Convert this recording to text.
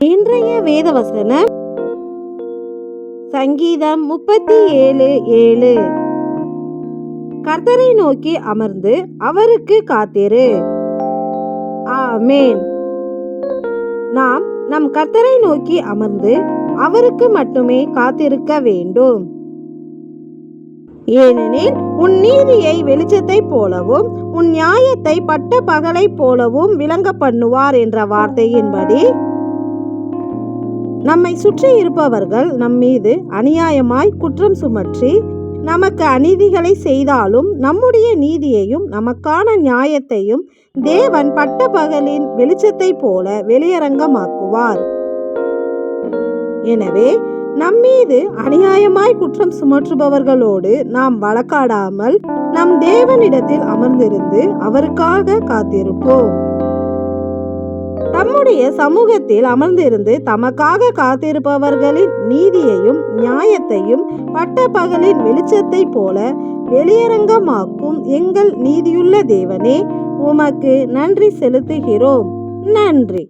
இன்றைய வேதவசனம் சங்கீதம் 37:7. கர்த்தரை நோக்கி அமர்ந்து அவருக்கு காத்திரு. ஆமென். நாம் நம் கர்த்தரை நோக்கி அமர்ந்து அவருக்கு மட்டுமே காத்திருக்க வேண்டும். ஏனெனில் உன் நீதியை வெளிச்சத்தைப் போலவும் உன் நியாயத்தை பட்ட பகலைப் போலவும் விளங்க பண்ணுவார் என்ற வார்த்தையின்படி நம்மை சுற்றி இருப்பவர்கள் நம்மீது அநியாயமாய் குற்றம் சுமற்றி நமக்கு அநீதிகளை செய்தாலும் நம்முடைய நீதியையும் நமக்கான நியாயத்தையும் தேவன் பட்ட பகலின் வெளிச்சத்தைப் போல வெளியரங்கமாக்குவார். எனவே நம்மீது அநியாயமாய் குற்றம் சுமற்றுபவர்களோடு நாம் வழக்காடாமல் நம் தேவனிடத்தில் அமர்ந்திருந்து அவருக்காக காத்திருப்போம். தம்முடைய சமூகத்தில் அமர்ந்திருந்து தமக்காக காத்திருப்பவர்களின் நீதியையும் நியாயத்தையும் பட்ட பகலின் வெளிச்சத்தைப் போல வெளியரங்கமாக்கும் எங்கள் நீதியுள்ள தேவனே, உமக்கு நன்றி செலுத்துகிறோம். நன்றி.